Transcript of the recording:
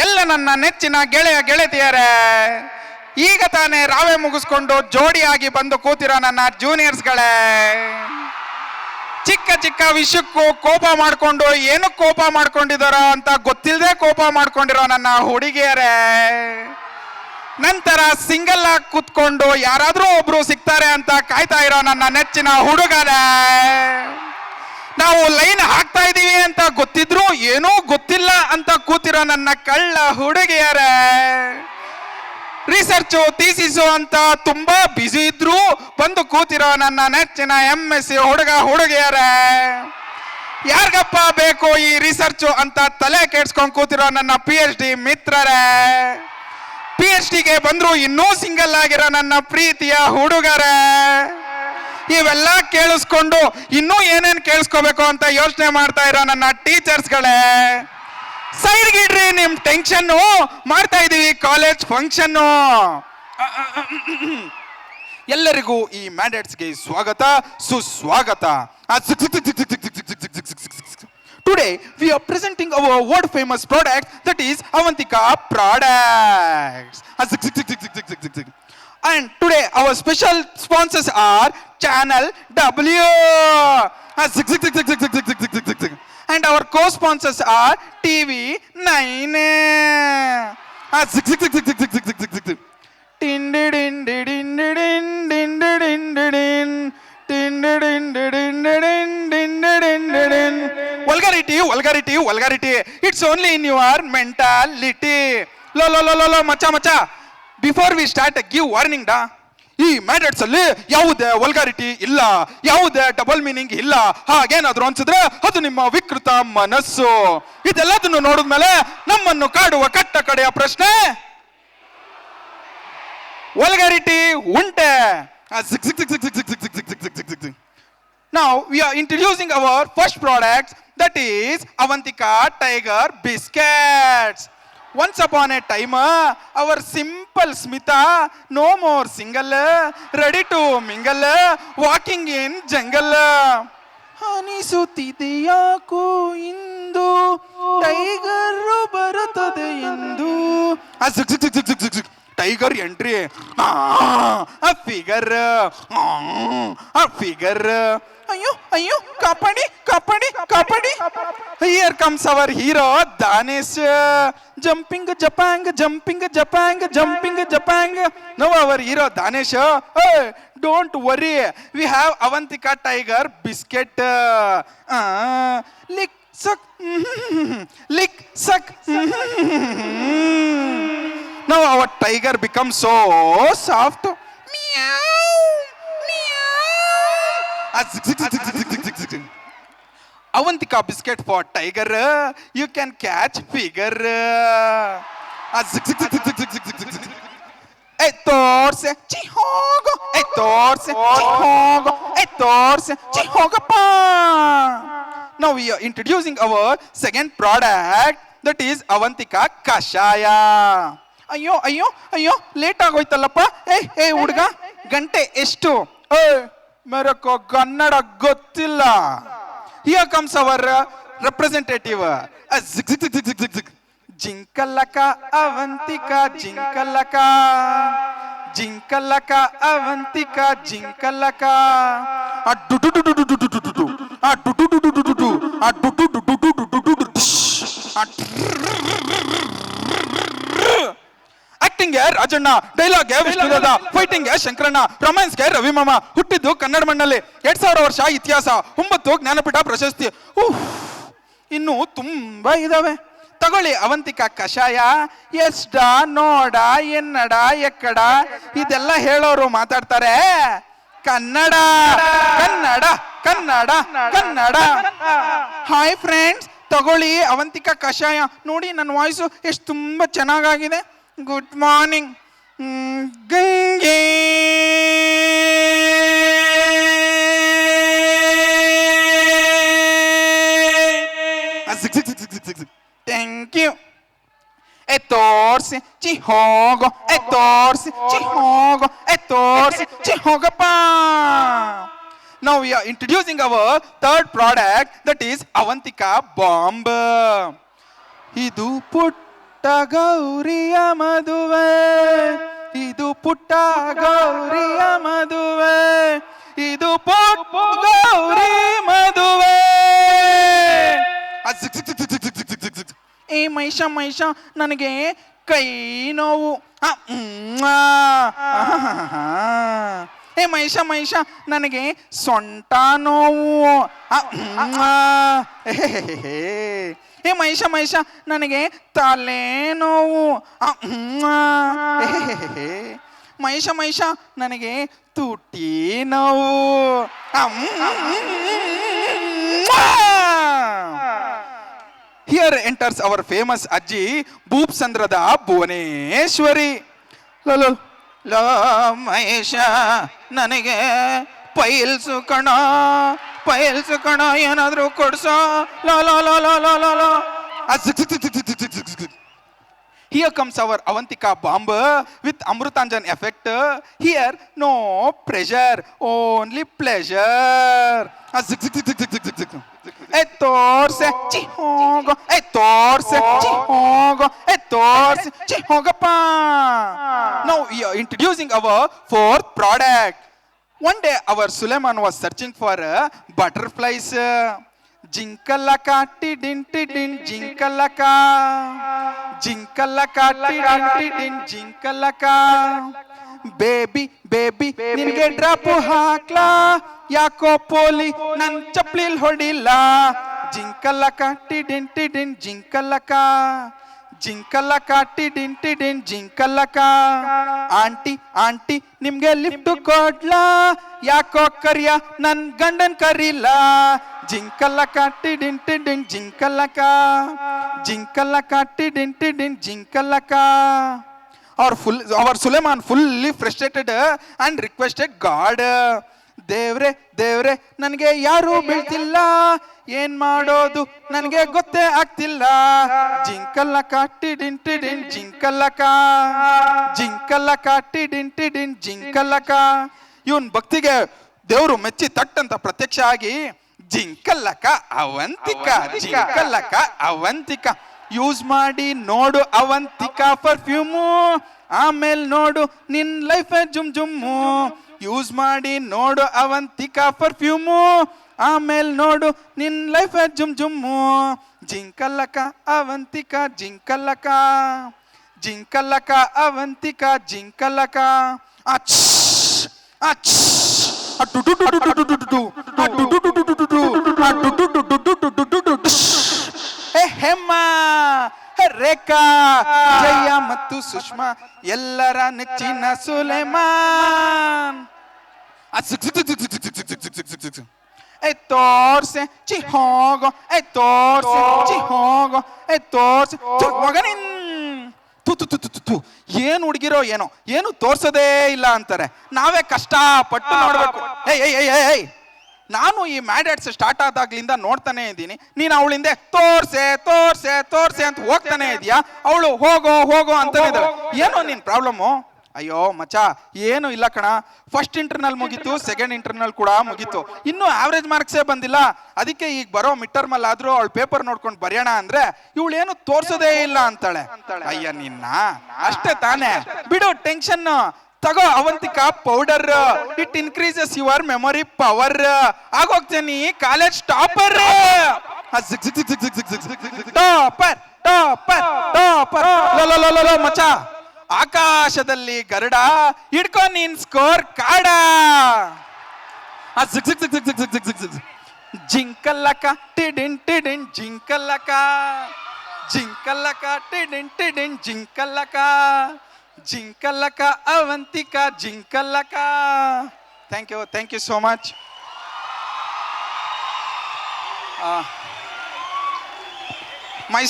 ಎಲ್ಲ ನನ್ನ ನೆಚ್ಚಿನ ಗೆಳೆಯ ಗೆಳತಿಯರೇ, ಈಗ ತಾನೇ ರಾವೆ ಮುಗಿಸ್ಕೊಂಡು ಜೋಡಿಯಾಗಿ ಬಂದು ಕೂತಿರೋ ನನ್ನ ಜೂನಿಯರ್ಸ್ಗಳೇ, ಚಿಕ್ಕ ಚಿಕ್ಕ ವಿಷಯಕ್ಕೂ ಕೋಪ ಮಾಡ್ಕೊಂಡು ಏನು ಕೋಪ ಮಾಡ್ಕೊಂಡಿದಾರ ಅಂತ ಗೊತ್ತಿಲ್ಲದೆ ಕೋಪ ಮಾಡ್ಕೊಂಡಿರೋ ನನ್ನ ಹುಡುಗಿಯರೇ, ನಂತರ ಸಿಂಗಲ್ ಆಗಿ ಕೂತ್ಕೊಂಡು ಯಾರಾದ್ರೂ ಒಬ್ರು ಸಿಗ್ತಾರೆ ಅಂತ ಕಾಯ್ತಾ ಇರೋ ನನ್ನ ನೆಚ್ಚಿನ ಹುಡುಗರೇ, ನಾವು ಲೈನ್ ಹಾಕ್ತಾ ಇದೀವಿ ಅಂತ ಗೊತ್ತಿದ್ರು ಏನೂ ಗೊತ್ತಿಲ್ಲ ಅಂತ ಕೂತಿರೋ ನನ್ನ ಕಳ್ಳ ಹುಡುಗಿಯರೇ, ರಿಸರ್ಚು ಥೀಸಿಸು ಅಂತ ತುಂಬಾ ಬ್ಯುಸಿ ಇದ್ರು ಬಂದು ಕೂತಿರೋ ನನ್ನ ನೆಚ್ಚಿನ MSc ಹುಡುಗ ಹುಡುಗಿಯರೇ, ಯಾರಿಗಪ್ಪ ಬೇಕು ಈ ರಿಸರ್ಚು ಅಂತ ತಲೆ ಕೆಡ್ಸ್ಕೊಂಡ್ ಕೂತಿರೋ ನನ್ನ PhD ಮಿತ್ರರೇ, PhDಗೆ ಬಂದ್ರು ಇನ್ನೂ ಸಿಂಗಲ್ ಆಗಿರೋ ನನ್ನ ಪ್ರೀತಿಯ ಹುಡುಗರೇ, ಇವೆಲ್ಲ ಕೇಳಿಸ್ಕೊಂಡು ಇನ್ನೂ ಏನೇನ್ ಕೇಳಿಸ್ಕೋಬೇಕು ಅಂತ ಯೋಚನೆ ಮಾಡ್ತಾ ಇರೋ ನನ್ನ ಟೀಚರ್ಸ್ಗಳೇ, ಸೈಡ್ಗಿಡ್ರಿ ನಿಮ್ ಟೆನ್ಷನ್ನು, ಮಾಡ್ತಾ ಇದೀವಿ ಕಾಲೇಜ್ ಫಂಕ್ಷನ್ನು. ಎಲ್ಲರಿಗೂ ಈ ಮ್ಯಾಂಡೇಟ್ಸ್ಗೆ ಸ್ವಾಗತ ಸುಸ್ವಾಗತ. Today we are presenting our world famous product, that is Avantika products. And today our special sponsors are Channel W. And our co-sponsors are TV9. Vulgarity, vulgarity, vulgarity. It's only in your mentality. Lo, macha. Before we start, give warning da. ಈ matters ಅಲ್ಲಿ ಯಾವುದೇ vulgarity ಇಲ್ಲ, ಯಾವುದೇ double meaning ಇಲ್ಲ. ಹಾಗೇನಾದ್ರು ಅನ್ಸಿದ್ರೆ ಅದು ನಿಮ್ಮ ವಿಕೃತ ಮನಸ್ಸು. ಇದೆಲ್ಲದನ್ನು ನೋಡಿದ್ಮೇಲೆ ನಮ್ಮನ್ನು ಕಾಡುವ ಕಟ್ಟ ಕಡೆಯ ಪ್ರಶ್ನೆ, ವಲ್ಗಾರಿಟಿ ಉಂಟೆ? Now we are introducing our first product, that is Avantika Tiger Biscuits. Once upon a time, our simple Smita, no more single, ready to mingle, walking in jungle. ಅನಿಸುತ್ತಿದೆಯಾಕೋ ಇಂದು ಟೈಗರ್ ಬರುತ್ತದೆ ಎಂದು. Tiger entry, figure, figure. ಅಯ್ಯೋ ಕಾಪಾಡಿ. Here comes our hero Danesh, jumping Japang. Now our hero Danesh, hey, don't worry, we have Avantika Tiger Biscuit. Lick suck. Now our tiger becomes so soft. Meow. Avantika biscuit for tiger, you can catch figure. Torse, chihogo, chihogappa. Now we are introducing our second product, that is Avantika Kashaya. ಅಯ್ಯೋ late ಆಗೋಯ್ತಲ್ಲಪ್ಪ. ಏ ಹುಡುಗ, ಗಂಟೆ ಎಷ್ಟು? ಮೇರಕೋ ಕನ್ನಡ ಗೊತ್ತಿಲ್ಲ. Here comes our representative. Jinkalaka Avantika, Jinkalaka Avantika, Jinkalaka. Acting ಗೆ Rajanna, dialogue ಗೆ Vishnudada, fighting ಗೆ ಶಂಕರಣ್ಣ, romance ಗೆ ರವಿಮಾಮ. ಹುಟ್ಟಿದ್ದು ಕನ್ನಡ ಮಣ್ಣಲ್ಲಿ, 2000 ವರ್ಷ ಇತಿಹಾಸ, 9 ಜ್ಞಾನಪೀಠ ಪ್ರಶಸ್ತಿ. ಇನ್ನು ತುಂಬಾ ಇದಾವೆ. ತಗೊಳ್ಳಿ ಅವಂತಿಕಾ ಕಷಾಯ. ಎಸ್ಡ, ನೋಡ, ಎನ್ನಡ, ಎಕ್ಕಡ ಇದೆಲ್ಲ ಹೇಳೋರು ಮಾತಾಡ್ತಾರೆ ಕನ್ನಡ. ಹಾಯ್ ಫ್ರೆಂಡ್ಸ್, ತಗೊಳ್ಳಿ ಅವಂತಿಕಾ ಕಷಾಯ. ನೋಡಿ ನನ್ನ ವಾಯ್ಸು ಎಷ್ಟು ತುಂಬಾ ಚೆನ್ನಾಗಿದೆ. Good morning. Gange thank you. ತೋರ್ಸೆ ತೋರ್ಸಿ ಚಿ ಹೋಗೋ ತೋರ್ಸಿ ಚಿ ಹೋಗೋ ತೋರ್ಸಿ ಚಿ ಹೋಗಪ್ಪ. Now we are introducing our third product, that is Avantika Bomb. ಇದು ಪುಟ್ಟ ಗೌರಿಯ ಮದುವೆ, ಇದು ಪುಟ್ಟ ಗೌರಿಯ ಮದುವೆ, ಇದು ಪುಟ್ಟ ಗೌರಿ ಮದುವೆ. ಏ ಮೈಷ ಮೈಷ ನನಗೆ ಕೈ ನೋವು. ಏ ಮೈಷ ಮೈಷ ನನಗೆ ಸೊಂಟ ನೋವು. ಏ ಮೈಷ ಮೈಷ ನನಗೆ ತಲೆ ನೋವು. ಮೈಷ ಮೈಷ ನನಗೆ ತುಟಿ ನೋವು. Here enters our famous Ajji Boopsandradha Bhuvaneshwari. ಲೋ ಲೋ ಮಹೇಶ ನನಗೆ ಪೈಲ್ಸು ಕಣ ಏನಾದರೂ ಕೊಡ್ಸೋ. ಲೋ ಲೋ ಲೋ ಲೋ ಲೋ ಲೋ ಲೋ. Here comes our Avantika bomb with Amrutanjan effect. Here no pressure, only pleasure. ತೋರ್ಸೆ ಚಿ ಹೋಗೋ ತೋರ್ಸೆ ಚಿ ಹೋಗೋ ತೋರ್ಸೆ ಚಿ ಹೋಗಪ್ಪ. Now we are introducing our fourth product. One day our Suleiman was searching for butterflies. Jinkalaka tidin tidin jinkalaka, jinkalaka tidin tidin jinkalaka. Baby baby ನಿನಗೆ drop ಹಾಕ್ಲಾ, ಯಾಕೋ ಪೋಲಿ ನನ್ ಚಪ್ಲಿಲ್ ಹೊಡಿಲ್ಲ. ಜಿಂಕಲ್ಲಕ ಟಿಡಿನ್ ಟಿಡಿನ್ ಜಿಂಕಲ್ಲಕ, ಜಿಂಕಲ್ಲಕ ಟಿಡಿನ್ ಟಿಡಿನ್ ಜಿಂಕಲ್ಲಕ. ಆಂಟಿ ಆಂಟಿ ನಿಮ್ಗೆ ಲಿಫ್ಟ್ ಕೊಡ್ಲಾ, ಯಾಕೋ ಕರಿಯ ನನ್ ಗಂಡನ್ ಕರಿಲ್ಲ. ಜಿಂಕಲ್ಲಕ ಟಿಡಿನ್ ಟಿಡಿನ್ ಜಿಂಕಲ್ಲಕ, ಜಿಂಕಲ್ಲಕ ಟಿಡಿನ್ ಟಿಡಿನ್ ಜಿಂಕಲ್ಲಕ. Our Suleiman fully frustrated and requested God, ದೇವ್ರೆ ದೇವ್ರೆ ನನಗೆ ಯಾರು ಬೀಳ್ತಿಲ್ಲ, ಏನ್ ಮಾಡೋದು ನನಗೆ ಗೊತ್ತೇ ಆಗ್ತಿಲ್ಲ. ಜಿಂಕಲ್ಲಕ ಟಿಡಿನ್ ಟಿಡಿನ್ ಜಿಂಕಲ್ಲಕ, ಜಿಂಕಲ್ಲಕ ಟಿಡಿನ್ ಟಿಡಿನ್ ಜಿಂಕಲ್ಲಕ. ಇವನ್ ಭಕ್ತಿಗೆ ದೇವರು ಮೆಚ್ಚಿ ತಟ್ಟಂತ ಪ್ರತ್ಯಕ್ಷ ಆಗಿ ಜಿಂಕಲ್ಲಕ ಅವಂತಿಕ, ಜಿಂಕಲ್ಲಕ ಅವಂತಿಕ. ಯೂಸ್ ಮಾಡಿ ನೋಡು ಅವಂತಿಕಾ ಪರ್ಫ್ಯೂಮು, ಆಮೇಲೆ ನೋಡು ನಿನ್ ಲೈಫ್ ಜುಮ್ ಜುಮ್ಮು. ಯೂಸ್ ಮಾಡಿ ನೋಡು ಅವಂತಿಕಾ ಪರ್ಫ್ಯೂಮು, ಆಮೇಲೆ ನೋಡು ನಿನ್ ಲೈಫ್ ಜುಮ್ ಜುಮ್ಮು. ಜಿಂಕಲ್ಲಕ ಅವಂತಿಕಾ ಜಿಂಕಲ್ಲಕ, ಜಿಂಕಲ್ಲಕ ಅವಂತಿಕಾ ಜಿಂಕಲ್ಲಕ. ಹೆಮ್ಮ ರೇಖಾ ಜಯ ಮತ್ತು ಸುಷ್ಮಾ ಎಲ್ಲರ ನೆಚ್ಚಿನ ಸುಲೇಮಾನ್. ತೋರ್ಸೆ ಚಿ ಹೋಗೋ ತೋರ್ಸೆ ಚಿ ಹೋಗೋ ತೋರ್ಸೆ ಮಗನಿನ್. ಏನು ಹುಡುಗಿರೋ ಏನೋ ಏನು ತೋರ್ಸೋದೇ ಇಲ್ಲ ಅಂತಾರೆ. ನಾವೇ ಕಷ್ಟಪಟ್ಟು ನೋಡ್ಬೇಕು. ಏಯ್ ನಾನು ಈ ಮ್ಯಾಡ್ಯಾಟ್ಸ್ ಸ್ಟಾರ್ಟ್ ಆದಾಗ್ಲಿಂದ ನೋಡ್ತಾನೆ ಇದ್ದೀನಿ, ನೀನು ಅವಳಿಂದ ತೋರ್ಸೆ ತೋರ್ಸೆ ತೋರ್ಸೆ ಅಂತ ಹೋಗ್ತಾನೆ ಇದೆಯಾ. ಅವಳು ಹೋಗೋ ಹೋಗೋ ಅಂತಾನೆ ಇದ್ದಾಳೆ. ಏನೋ ನಿನ್ ಪ್ರಾಬ್ಲಮ್ಮು? ಅಯ್ಯೋ ಮಚ ಏನು ಇಲ್ಲ ಕಣ, ಫಸ್ಟ್ ಇಂಟರ್ನಲ್ ಮುಗೀತು, ಸೆಕೆಂಡ್ ಇಂಟರ್ನಲ್ ಕೂಡ ಮುಗೀತು, ಇನ್ನೂ ಆವ್ರೇಜ್ ಮಾರ್ಕ್ಸೇ ಬಂದಿಲ್ಲ. ಅದಕ್ಕೆ ಈಗ ಬರೋ ಮಿಡ್ ಟರ್ಮಲ್ ಆದ್ರೂ ಅವಳು ಪೇಪರ್ ನೋಡ್ಕೊಂಡು ಬರೆಯೋಣ ಅಂದ್ರೆ ಇವಳೇನು ತೋರ್ಸೋದೇ ಇಲ್ಲ ಅಂತಾಳೆ. ಅಯ್ಯ ನಿನ್ನ ಅಷ್ಟೇ ತಾನೇ, ಬಿಡು ಟೆನ್ಷನ್. ತಗೋ Avantika powder, it increases your memory power. ಆಗೋಗ್ತೇನಿ college topper. Topper topper topper. ಮಚ ಆಕಾಶದಲ್ಲಿ ಗರುಡ ಹಿಡ್ಕೊ ನೀನ್ ಸ್ಕೋರ್ ಕಾಡ. ಜಿಂಕಲ್ಲಕ ಟಿಡಿನ್ ಟಿಡಿನ್ ಜಿಂಕಲ್ಲಕ, ಜಿಂಕಲ್ಲಕ ಟಿಡಿನ್ ಟಿಡಿನ್ ಜಿಂಕಲ್ಲಕ, ಜಿಂಕಲ್ಲಕ ಅವಂತಿಕಾ ಜಿಂಕಲ್ಲಕ. Thank you so much. My